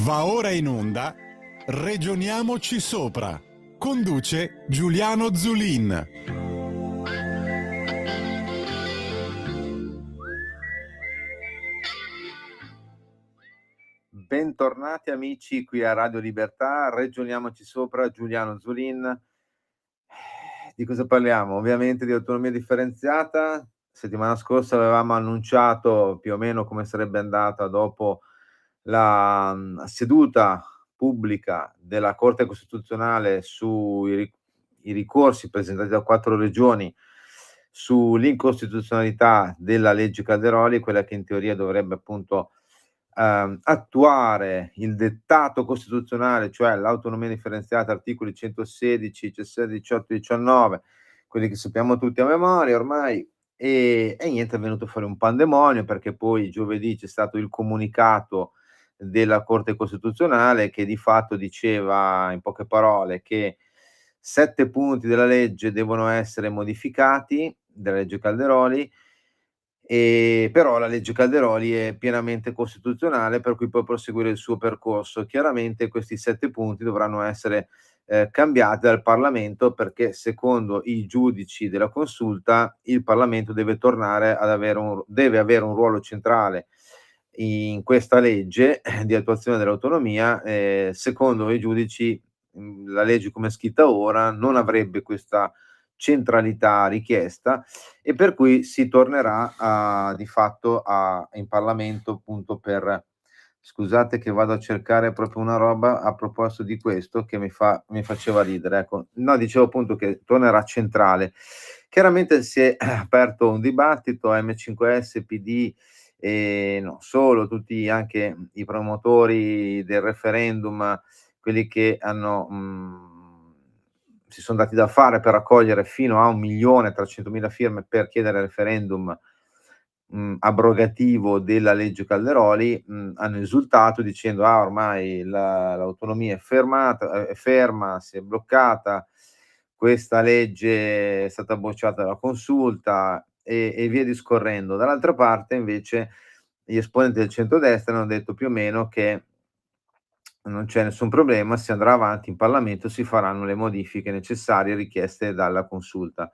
Va ora in onda Regioniamoci sopra. Conduce Giuliano Zulin. Bentornati amici qui a Radio Libertà, Regioniamoci sopra, Giuliano Zulin. Di cosa parliamo? Ovviamente di autonomia differenziata. Settimana scorsa avevamo annunciato più o meno come sarebbe andata dopo la seduta pubblica della Corte Costituzionale sui i ricorsi presentati da 4 regioni sull'incostituzionalità della legge Calderoli, quella che in teoria dovrebbe appunto attuare il dettato costituzionale, cioè l'autonomia differenziata, articoli 116, 17, 18, 19, quelli che sappiamo tutti a memoria ormai, e niente, è venuto fuori un pandemonio perché poi giovedì c'è stato il comunicato della Corte Costituzionale che di fatto diceva, in poche parole, che 7 punti della legge devono essere modificati, della legge Calderoli, però la legge Calderoli è pienamente costituzionale, per cui può proseguire il suo percorso. Chiaramente questi 7 punti dovranno essere, cambiati dal Parlamento perché secondo i giudici della consulta il Parlamento deve tornare ad avere un ruolo centrale in questa legge di attuazione dell'autonomia. Secondo i giudici, la legge come è scritta ora non avrebbe questa centralità richiesta e per cui si tornerà di fatto in Parlamento appunto per scusate che vado a cercare proprio una roba a proposito di questo che mi faceva ridere, ecco. No, dicevo appunto che tornerà centrale. Chiaramente si è aperto un dibattito, M5S, PD e non solo, tutti anche i promotori del referendum, quelli che hanno si son dati da fare per raccogliere fino a 1.300.000 firme per chiedere referendum, abrogativo della legge Calderoli, hanno esultato dicendo: "Ah, ormai l'autonomia è ferma, si è bloccata, questa legge è stata bocciata dalla consulta", e via discorrendo. Dall'altra parte invece gli esponenti del centrodestra hanno detto più o meno che non c'è nessun problema, si andrà avanti in Parlamento, si faranno le modifiche necessarie richieste dalla consulta.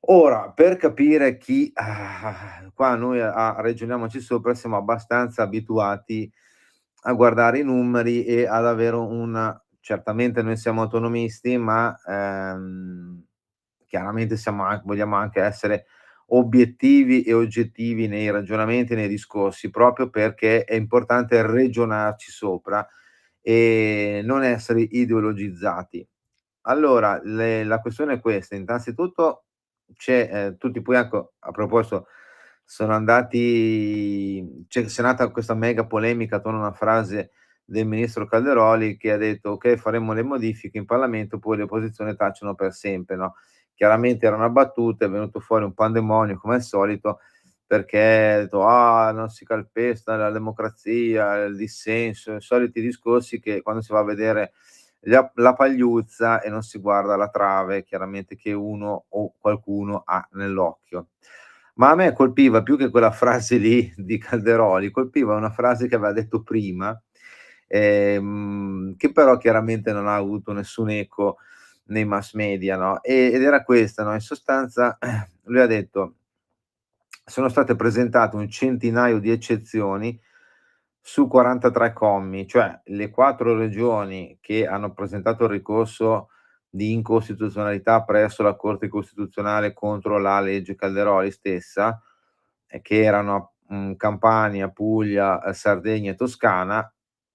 Ora, per capire chi qua noi a Ragioniamoci sopra siamo abbastanza abituati a guardare i numeri e ad avere certamente noi siamo autonomisti, ma, chiaramente vogliamo anche essere obiettivi e oggettivi nei ragionamenti e nei discorsi, proprio perché è importante ragionarci sopra e non essere ideologizzati. Allora, la questione è questa: innanzitutto tutti poi ecco, a proposito, c'è nata questa mega polemica attorno a una frase del ministro Calderoli che ha detto: "Okay, faremo le modifiche in Parlamento, poi le opposizioni tacciono per sempre", no, chiaramente era una battuta, è venuto fuori un pandemonio come al solito, perché ha detto: "Ah, non si calpesta la democrazia, il dissenso", i soliti discorsi che quando si va a vedere la pagliuzza e non si guarda la trave chiaramente che uno o qualcuno ha nell'occhio. Ma a me colpiva più che quella frase lì di Calderoli, colpiva una frase che aveva detto prima, che però chiaramente non ha avuto nessun eco nei mass media, no, ed era questa, no, in sostanza lui ha detto: "Sono state presentate un centinaio di eccezioni su 43 commi", cioè le 4 regioni che hanno presentato il ricorso di incostituzionalità presso la Corte Costituzionale contro la legge Calderoli stessa, che erano, Campania, Puglia, Sardegna e Toscana,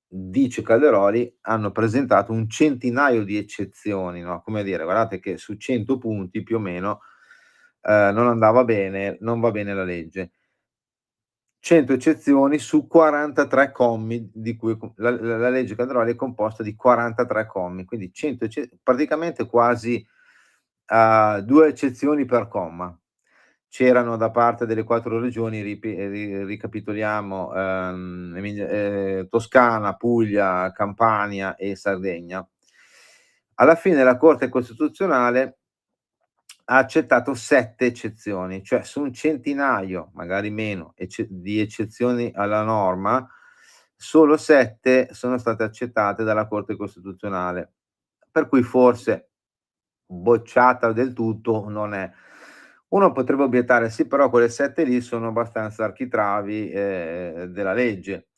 dice Calderoli, hanno presentato un centinaio di eccezioni, no, come a dire: "Guardate che su 100 punti più o meno, non va bene la legge". 100 eccezioni su 43 commi di cui la legge Calderoli è composta di 43 commi, quindi 100 praticamente quasi, 2 eccezioni per comma. C'erano da parte delle 4 regioni, ricapitoliamo, Toscana, Puglia, Campania e Sardegna. Alla fine la Corte Costituzionale ha accettato 7 eccezioni, cioè su un centinaio, magari meno, di eccezioni alla norma, solo 7 sono state accettate dalla Corte Costituzionale, per cui forse bocciata del tutto non è. Uno potrebbe obiettare: "Sì, però quelle 7 lì sono abbastanza architravi, della legge".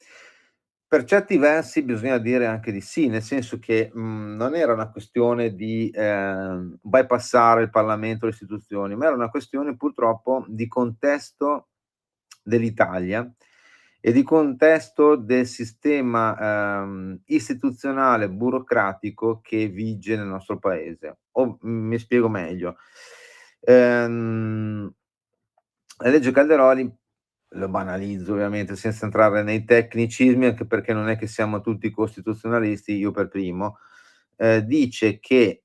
Per certi versi bisogna dire anche di sì, nel senso che, non era una questione di, bypassare il Parlamento e le istituzioni, ma era una questione purtroppo di contesto dell'Italia e di contesto del sistema, istituzionale burocratico che vige nel nostro paese. Mi spiego meglio. Ehm, la legge Calderoli, lo banalizzo ovviamente senza entrare nei tecnicismi, anche perché non è che siamo tutti costituzionalisti, io per primo, dice che,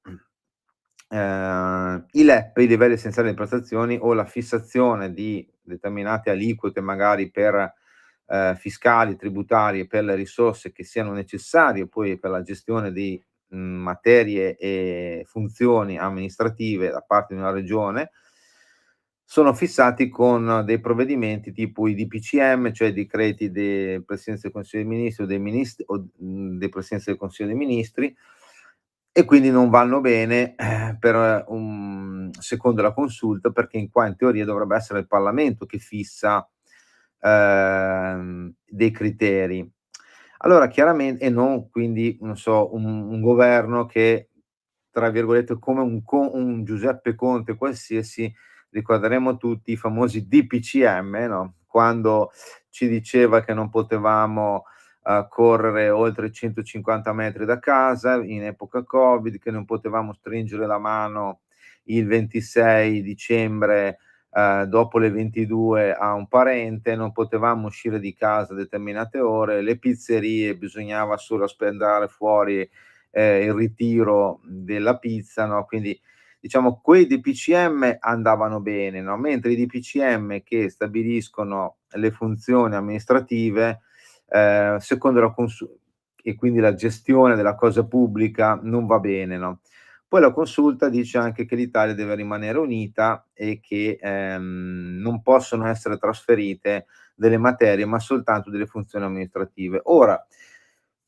i LEP, i livelli essenziali di prestazioni, o la fissazione di determinate aliquote magari per fiscali, tributarie, per le risorse che siano necessarie poi per la gestione di, materie e funzioni amministrative da parte di una regione, sono fissati con dei provvedimenti tipo i DPCM, cioè i decreti del Presidente del Consiglio dei Ministri o dei Presidenti del Consiglio dei Ministri, e quindi non vanno bene, per un secondo la consulta, perché in teoria dovrebbe essere il Parlamento che fissa, dei criteri. Allora e non quindi, non so, un governo che, tra virgolette, come un Giuseppe Conte qualsiasi, ricorderemo tutti i famosi DPCM, no, quando ci diceva che non potevamo, correre oltre i 150 metri da casa in epoca Covid, che non potevamo stringere la mano il 26 dicembre, dopo le 22 a un parente, non potevamo uscire di casa a determinate ore, le pizzerie bisognava solo aspettare fuori, il ritiro della pizza, no, quindi diciamo quei DPCM andavano bene, no, mentre i DPCM che stabiliscono le funzioni amministrative, secondo la consu e quindi la gestione della cosa pubblica non va bene, no. Poi la consulta dice anche che l'Italia deve rimanere unita e che, non possono essere trasferite delle materie, ma soltanto delle funzioni amministrative. Ora,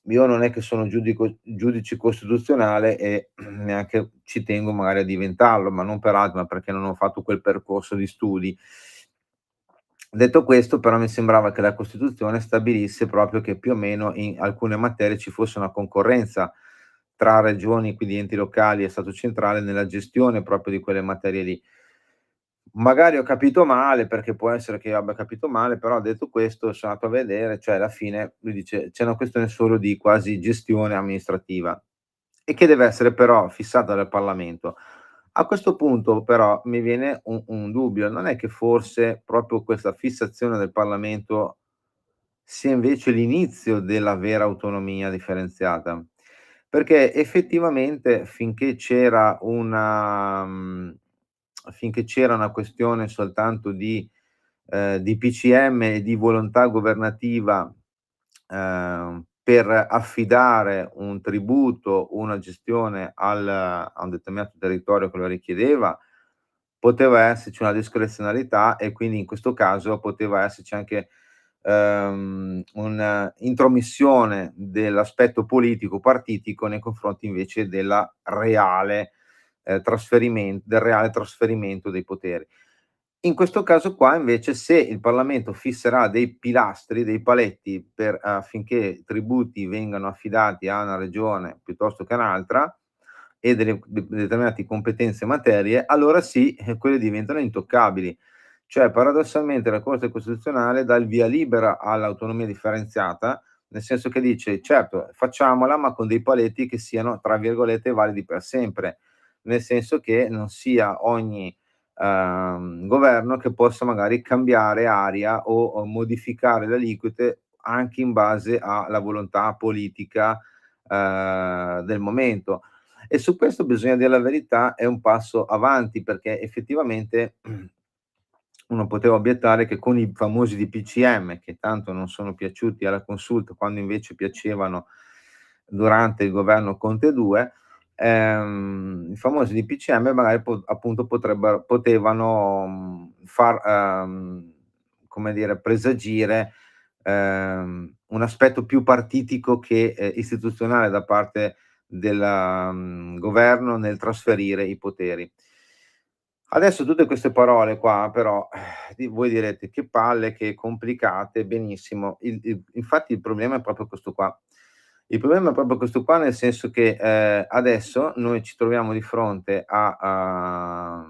io non è che sono giudice costituzionale e neanche ci tengo magari a diventarlo, ma non per altro, ma perché non ho fatto quel percorso di studi. Detto questo, però mi sembrava che la Costituzione stabilisse proprio che più o meno in alcune materie ci fosse una concorrenza tra regioni, quindi enti locali e Stato centrale nella gestione proprio di quelle materie lì. Magari ho capito male, perché può essere che io abbia capito male, però detto questo sono andato a vedere, cioè alla fine lui dice: "C'è una questione solo di quasi gestione amministrativa e che deve essere però fissata dal Parlamento". A questo punto però mi viene un dubbio: non è che forse proprio questa fissazione del Parlamento sia invece l'inizio della vera autonomia differenziata? Perché effettivamente finché c'era una questione soltanto di PCM e di volontà governativa, per affidare un tributo, una gestione a un determinato territorio che lo richiedeva, poteva esserci una discrezionalità e quindi in questo caso poteva esserci anche, intromissione dell'aspetto politico partitico nei confronti invece del reale trasferimento dei poteri. In questo caso qua invece, se il Parlamento fisserà dei pilastri, dei paletti affinché i tributi vengano affidati a una regione piuttosto che a un'altra e determinate competenze e materie, allora sì, quelle diventano intoccabili. Cioè paradossalmente la Corte Costituzionale dà il via libera all'autonomia differenziata, nel senso che dice: "Certo, facciamola, ma con dei paletti che siano, tra virgolette, "validi per sempre", nel senso che non sia ogni governo che possa magari cambiare aria o modificare le aliquote anche in base alla volontà politica, del momento. E su questo bisogna dir la verità, è un passo avanti, perché effettivamente uno poteva obiettare che con i famosi DPCM, che tanto non sono piaciuti alla consulta, quando invece piacevano durante il governo Conte 2, i famosi DPCM magari appunto potevano, come dire, presagire, un aspetto più partitico che, istituzionale da parte del, governo nel trasferire i poteri. Adesso tutte queste parole qua però, voi direte: "Che palle, che complicate", benissimo. Infatti il problema è proprio questo qua. Il problema è proprio questo qua, nel senso che, adesso noi ci troviamo di fronte a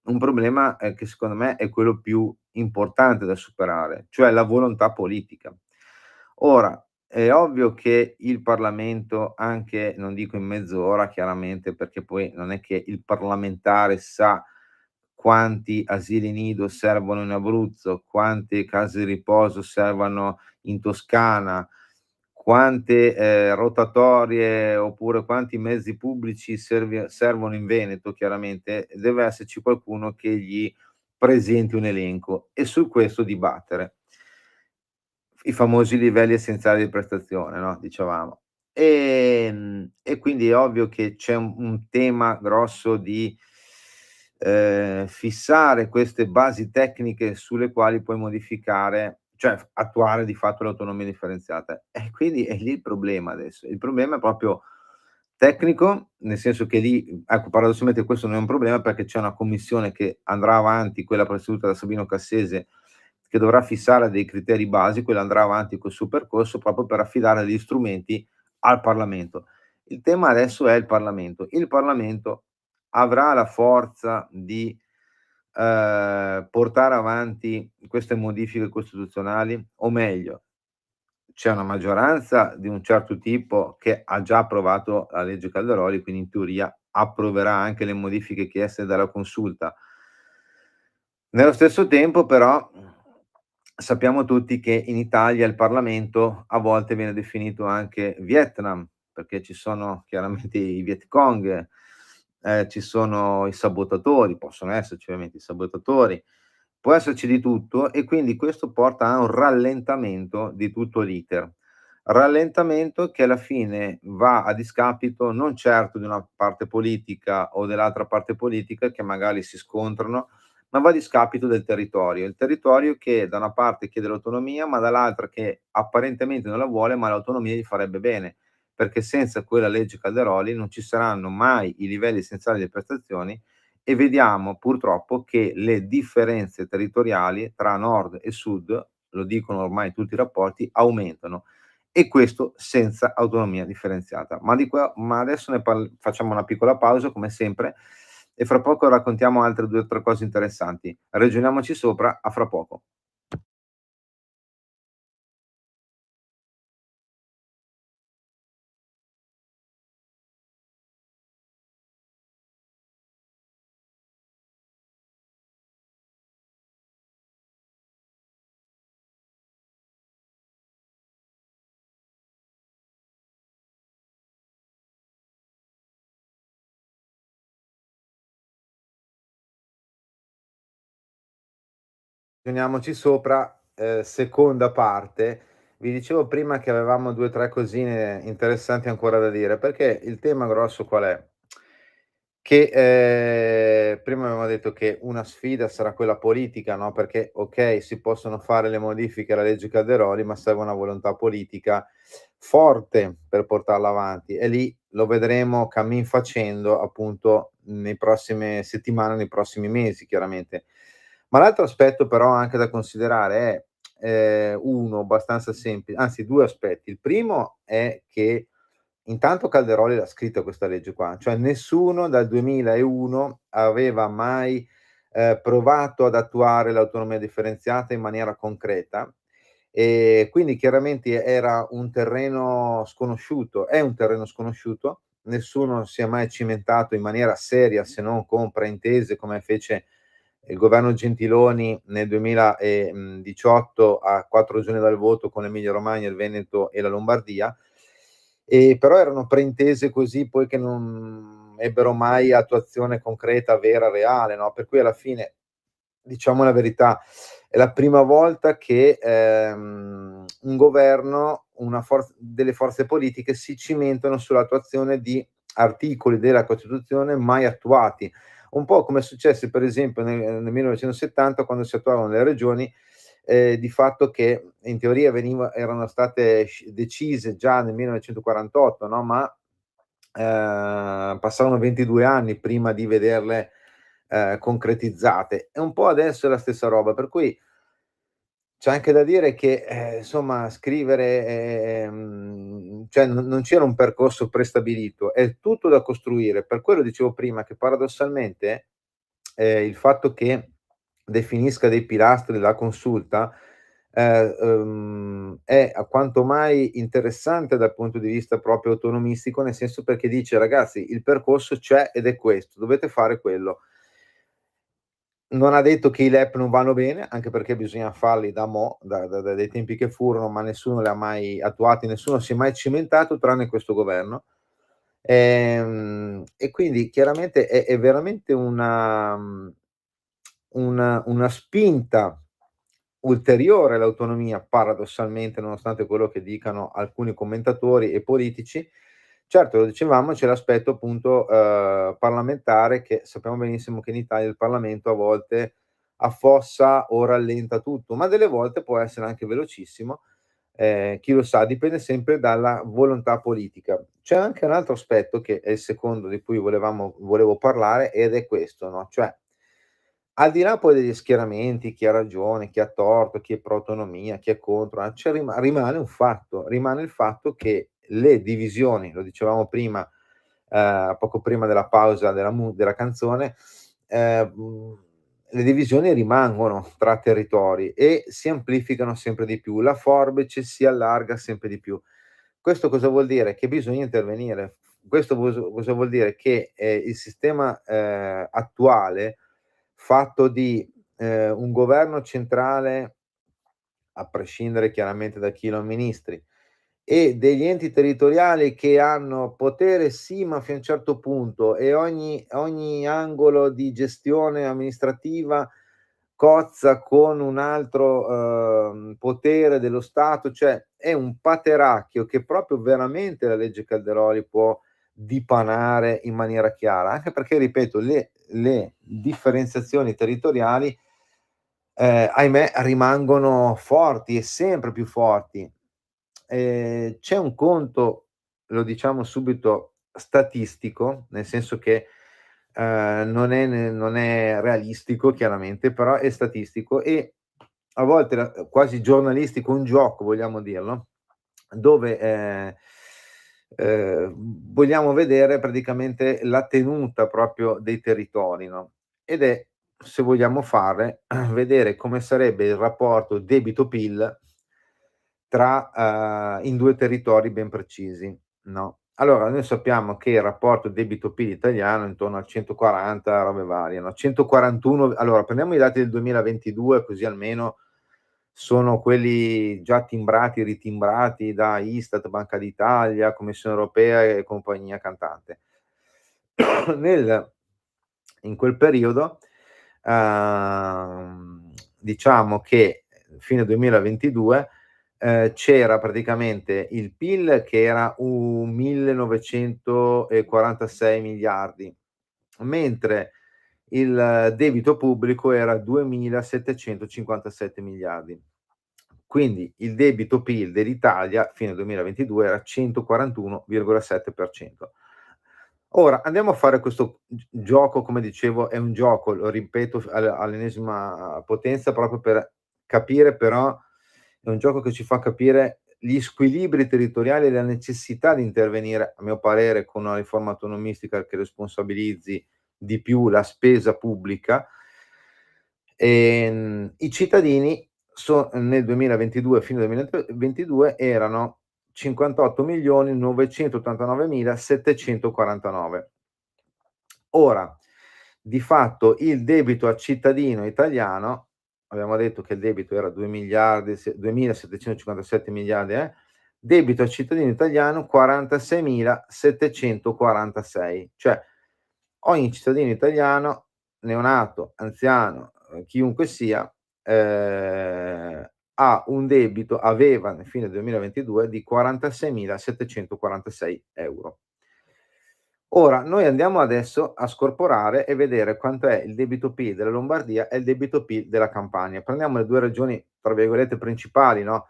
un problema, che secondo me è quello più importante da superare, cioè la volontà politica. Ora, è ovvio che il Parlamento, anche non dico in mezz'ora chiaramente, perché poi non è che il parlamentare sa quanti asili nido servono in Abruzzo, quante case di riposo servano in Toscana, quante, rotatorie oppure quanti mezzi pubblici servono in Veneto chiaramente, deve esserci qualcuno che gli presenti un elenco e su questo dibattere. I famosi livelli essenziali di prestazione, no, dicevamo. E quindi è ovvio che c'è un tema grosso di, fissare queste basi tecniche sulle quali puoi modificare, cioè attuare di fatto l'autonomia differenziata. E quindi è lì il problema adesso. Il problema è proprio tecnico, nel senso che lì, ecco, paradossalmente questo non è un problema perché c'è una commissione che andrà avanti, quella presieduta da Sabino Cassese, che dovrà fissare dei criteri basi, quella andrà avanti col suo percorso proprio per affidare degli strumenti al Parlamento. Il tema adesso è il Parlamento. Il Parlamento avrà la forza di, portare avanti queste modifiche costituzionali? O meglio, c'è una maggioranza di un certo tipo che ha già approvato la legge Calderoli, quindi in teoria approverà anche le modifiche chieste dalla Consulta. Nello stesso tempo però, sappiamo tutti che in Italia il Parlamento a volte viene definito anche Vietnam, perché ci sono chiaramente i Viet Cong, ci sono i sabotatori, possono esserci ovviamente i sabotatori, può esserci di tutto e quindi questo porta a un rallentamento di tutto l'iter. Rallentamento che alla fine va a discapito non certo di una parte politica o dell'altra parte politica che magari si scontrano, ma va a discapito del territorio. Il territorio che da una parte chiede l'autonomia, ma dall'altra che apparentemente non la vuole, ma l'autonomia gli farebbe bene, perché senza quella legge Calderoli non ci saranno mai i livelli essenziali delle prestazioni e vediamo purtroppo che le differenze territoriali tra nord e sud, lo dicono ormai tutti i rapporti, aumentano e questo senza autonomia differenziata. Ma adesso facciamo una piccola pausa come sempre e fra poco raccontiamo altre 2 o 3 cose interessanti. Ragioniamoci sopra, a fra poco. Ragioniamoci sopra, seconda parte. Vi dicevo prima che avevamo 2 o 3 cosine interessanti ancora da dire, perché il tema grosso qual è? Che, prima avevamo detto che una sfida sarà quella politica, no, perché okay, si possono fare le modifiche alla legge Calderoli, ma serve una volontà politica forte per portarla avanti e lì lo vedremo cammin facendo appunto nei prossime settimane, nei prossimi mesi chiaramente. Ma l'altro aspetto però anche da considerare è, uno abbastanza anzi 2 aspetti. Il primo è che intanto Calderoli l'ha scritta questa legge qua, cioè nessuno dal 2001 aveva mai, provato ad attuare l'autonomia differenziata in maniera concreta, quindi chiaramente era un terreno sconosciuto, è un terreno sconosciuto, nessuno si è mai cimentato in maniera seria se non con preintese come fece il governo Gentiloni nel 2018 a 4 giorni dal voto con l'Emilia Romagna, il Veneto e la Lombardia, però erano preintese così poi che non ebbero mai attuazione concreta, vera, reale, no, per cui alla fine, diciamo la verità, è la prima volta che, un governo, delle forze politiche si cimentano sull'attuazione di articoli della Costituzione mai attuati. Un po' come è successo per esempio nel 1970 quando si attuavano le regioni, di fatto che in teoria erano state decise già nel 1948, no, ma passarono 22 anni prima di vederle concretizzate. E un po' adesso è la stessa roba, per cui c'è anche da dire che, insomma scrivere, cioè non c'era un percorso prestabilito, è tutto da costruire. Per quello dicevo prima che paradossalmente, il fatto che definisca dei pilastri la Consulta, è a quanto mai interessante dal punto di vista proprio autonomistico, nel senso perché dice: "Ragazzi, il percorso c'è ed è questo, dovete fare quello". Non ha detto che i LEP non vanno bene, anche perché bisogna farli da mo', dai tempi che furono, ma nessuno li ha mai attuati, nessuno si è mai cimentato tranne questo governo. E quindi chiaramente è veramente una spinta ulteriore all'autonomia, paradossalmente, nonostante quello che dicano alcuni commentatori e politici. Certo, lo dicevamo, c'è l'aspetto appunto, parlamentare, che sappiamo benissimo che in Italia il Parlamento a volte affossa o rallenta tutto, ma delle volte può essere anche velocissimo. Chi lo sa, dipende sempre dalla volontà politica. C'è anche un altro aspetto che è il secondo di cui volevo parlare, ed è questo, no, cioè al di là poi degli schieramenti, chi ha ragione, chi ha torto, chi è pro autonomia, chi è contro, c'è rimane un fatto, rimane il fatto che le divisioni, lo dicevamo prima, poco prima della pausa della canzone, le divisioni rimangono tra territori e si amplificano sempre di più, la forbice si allarga sempre di più. Questo cosa vuol dire? Che bisogna intervenire. Questo cosa vuol dire? Che, il sistema, attuale, fatto di, un governo centrale, a prescindere chiaramente da chi lo amministri, e degli enti territoriali che hanno potere sì, ma fino a un certo punto, e ogni angolo di gestione amministrativa cozza con un altro, potere dello Stato, cioè è un pateracchio che proprio veramente la legge Calderoli può dipanare in maniera chiara, anche perché ripeto le differenziazioni territoriali, ahimè rimangono forti e sempre più forti. C'è un conto, lo diciamo subito, statistico, nel senso che, non è realistico chiaramente, però è statistico e a volte quasi giornalistico, un gioco vogliamo dirlo, dove, vogliamo vedere praticamente la tenuta proprio dei territori, no, ed è, se vogliamo fare, vedere come sarebbe il rapporto debito-PIL in 2 territori ben precisi, no. Allora, noi sappiamo che il rapporto debito-PIL italiano è intorno al 140, robe varie, no, 141. Allora, prendiamo i dati del 2022, così almeno sono quelli già timbrati, ritimbrati da Istat, Banca d'Italia, Commissione europea e compagnia cantante. Nel In quel periodo, diciamo che fine 2022, c'era praticamente il PIL che era 1.946 miliardi, mentre il debito pubblico era 2.757 miliardi. Quindi il debito PIL dell'Italia fine 2022 era 141,7%. Ora andiamo a fare questo gioco, come dicevo, è un gioco, lo ripeto all'ennesima potenza, proprio per capire, però è un gioco che ci fa capire gli squilibri territoriali e la necessità di intervenire, a mio parere, con una riforma autonomistica che responsabilizzi di più la spesa pubblica. I cittadini nel 2022, fine 2022, erano 58.989.749. Ora, di fatto il debito a cittadino italiano, abbiamo detto che il debito era 2.757 miliardi, debito a cittadino italiano 46.746, cioè ogni cittadino italiano, neonato, anziano, chiunque sia, ha un debito aveva nel fine 2022 di 46.746 €. Ora, noi andiamo adesso a scorporare e vedere quanto è il debito PIL della Lombardia e il debito PIL della Campania. Prendiamo le 2 regioni, tra virgolette, "principali", no,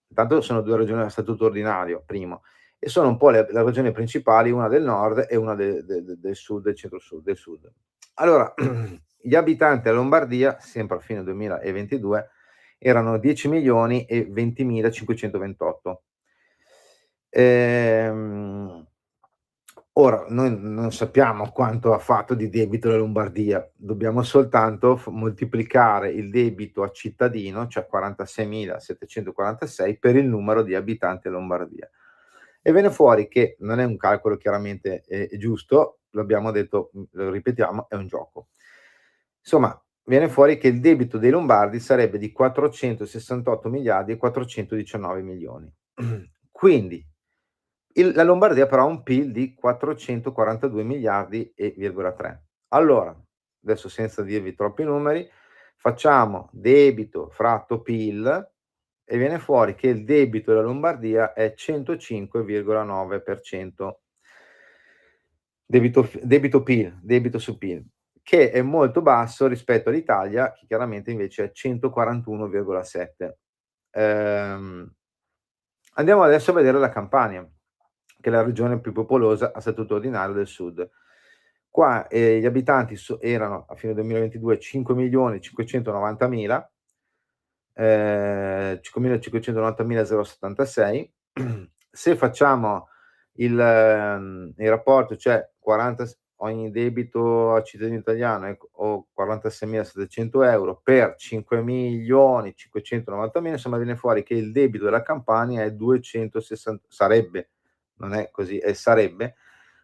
intanto sono 2 regioni a statuto ordinario, primo, e sono un po' le regioni principali, una del nord e una del sud, del centro-sud, del sud. Allora, gli abitanti della Lombardia, sempre a fine 2022, erano 10.000.000 e 20.528. Ehm, Ora noi non sappiamo quanto ha fatto di debito la Lombardia, dobbiamo soltanto moltiplicare il debito a cittadino, cioè 46.746, per il numero di abitanti a Lombardia. E viene fuori che non è un calcolo chiaramente, giusto, l'abbiamo detto, lo ripetiamo, è un gioco. Insomma, viene fuori che il debito dei lombardi sarebbe di 468 miliardi e 419 milioni. Quindi la Lombardia però ha un PIL di 442 miliardi e virgola 3. Allora, adesso senza dirvi troppi numeri, facciamo debito fratto PIL e viene fuori che il debito della Lombardia è 105,9%. Debito PIL, debito su PIL, che è molto basso rispetto all'Italia, che chiaramente invece è 141,7. Andiamo adesso a vedere la Campania, che è la regione più popolosa a statuto ordinario del sud. Qua, gli abitanti erano a fine 2022 5.590.000, 5.590.076. Se facciamo il rapporto, cioè 40 ogni debito a cittadino italiano o 46.700 euro per 5.590.000, insomma viene fuori che il debito della Campania è 260, sarebbe, non è così, sarebbe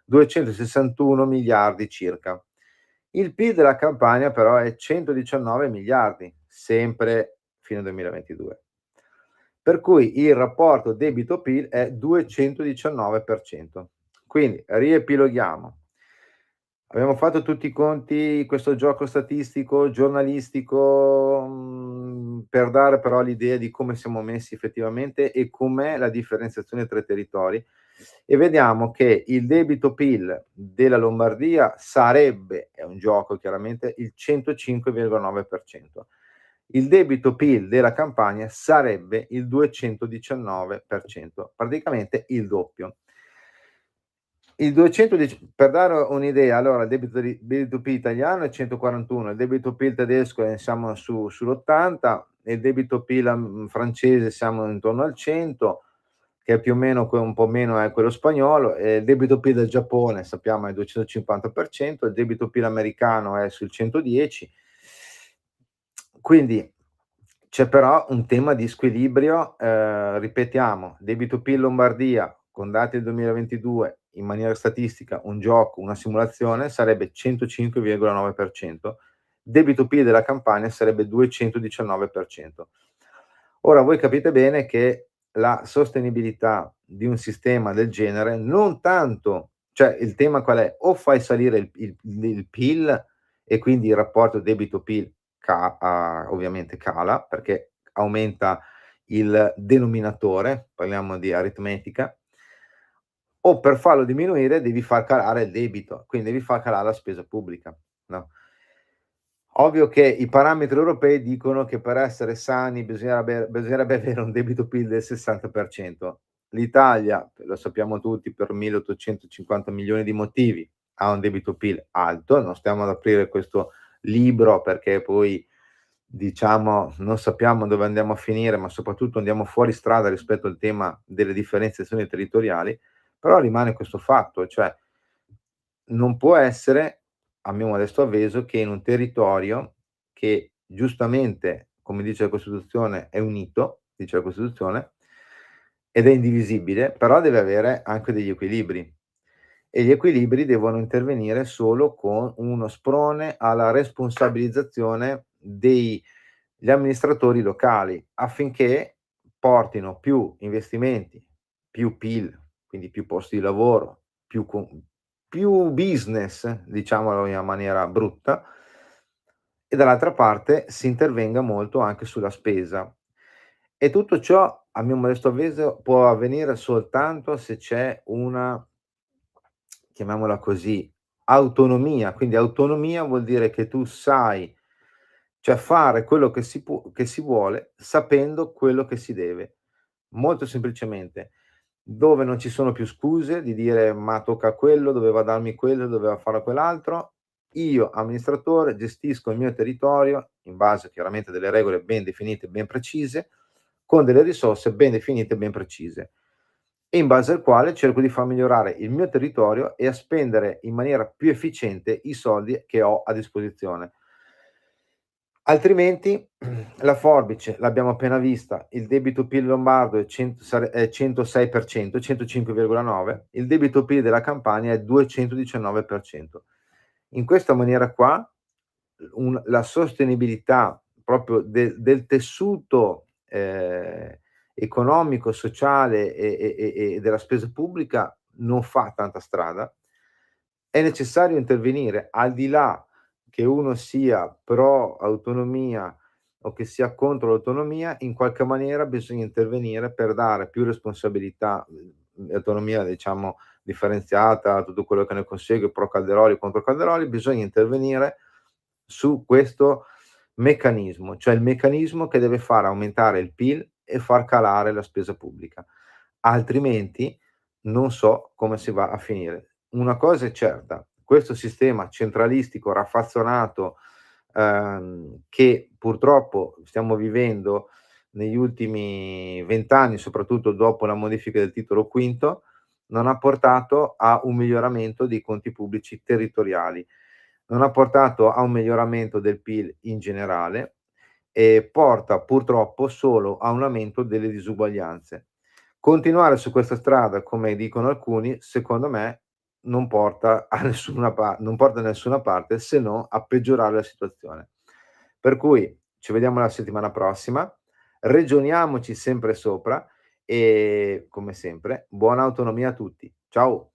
261 miliardi circa. Il PIL della Campania però è 119 miliardi, sempre fino 2022. Per cui il rapporto debito-PIL è 219%. Quindi riepiloghiamo. Abbiamo fatto tutti i conti, questo gioco statistico, giornalistico, per dare però l'idea di come siamo messi effettivamente e com'è la differenziazione tra i territori, e vediamo che il debito PIL della Lombardia sarebbe, è un gioco chiaramente, il 105,9%. Il debito PIL della Campania sarebbe il 219%, praticamente il doppio. Il 210, per dare un'idea, allora il debito PIL italiano è 141, il debito PIL tedesco siamo sull'80, e il debito PIL francese siamo intorno al 100, che è più o meno un po' meno è quello spagnolo, e il debito PIL del Giappone sappiamo è il 250%, il debito PIL americano è sul 110. Quindi c'è però un tema di squilibrio, ripetiamo, debito PIL Lombardia con dati del 2022 in maniera statistica, un gioco, una simulazione, sarebbe 105,9%, debito PIL della Campania sarebbe 219%. Ora voi capite bene che la sostenibilità di un sistema del genere non tanto, cioè il tema qual è? O fai salire il PIL e quindi il rapporto debito-PIL ovviamente cala, perché aumenta il denominatore, parliamo di aritmetica, o per farlo diminuire devi far calare il debito, quindi devi far calare la spesa pubblica, no? Ovvio che i parametri europei dicono che per essere sani bisognerebbe avere un debito PIL del 60%. L'Italia, lo sappiamo tutti, per 1.850 milioni di motivi, ha un debito PIL alto. Non stiamo ad aprire questo libro perché poi, diciamo, non sappiamo dove andiamo a finire, ma soprattutto andiamo fuori strada rispetto al tema delle differenziazioni territoriali, però rimane questo fatto, cioè non può essere, a mio modesto avviso, che in un territorio che giustamente, come dice la Costituzione, è unito, dice la Costituzione, ed è indivisibile, però deve avere anche degli equilibri. E gli equilibri devono intervenire solo con uno sprone alla responsabilizzazione degli amministratori locali, affinché portino più investimenti, più PIL, quindi più posti di lavoro, più business, diciamolo in una maniera brutta, e dall'altra parte si intervenga molto anche sulla spesa. E tutto ciò, a mio modesto avviso, può avvenire soltanto se c'è una chiamiamola così, autonomia. Quindi autonomia vuol dire che tu sai, cioè fare quello che si vuole sapendo quello che si deve. Molto semplicemente, dove non ci sono più scuse di dire: "Ma tocca a quello, doveva darmi quello, doveva fare quell'altro". Io amministratore gestisco il mio territorio in base chiaramente a delle regole ben definite e ben precise, con delle risorse ben definite e ben precise, e in base al quale cerco di far migliorare il mio territorio e a spendere in maniera più efficiente i soldi che ho a disposizione. Altrimenti la forbice l'abbiamo appena vista, il debito PIL lombardo è 106%, 105,9, il debito PIL della Campania è 219%. In questa maniera qua, la sostenibilità proprio del tessuto, economico, sociale e della spesa pubblica non fa tanta strada. È necessario intervenire, al di là che uno sia pro autonomia o che sia contro l'autonomia, in qualche maniera bisogna intervenire per dare più responsabilità, autonomia diciamo differenziata, tutto quello che ne consegue, pro Calderoli, contro Calderoli, bisogna intervenire su questo meccanismo, cioè il meccanismo che deve far aumentare il PIL e far calare la spesa pubblica. Altrimenti non so come si va a finire. Una cosa è certa: questo sistema centralistico raffazzonato, che purtroppo stiamo vivendo negli ultimi 20 anni, soprattutto dopo la modifica del Titolo V, non ha portato a un miglioramento dei conti pubblici territoriali, non ha portato a un miglioramento del PIL in generale e porta purtroppo solo a un aumento delle disuguaglianze. Continuare su questa strada, come dicono alcuni, secondo me non porta da nessuna parte se non a peggiorare la situazione. Per cui ci vediamo la settimana prossima, ragioniamoci sempre sopra e come sempre buona autonomia a tutti. Ciao.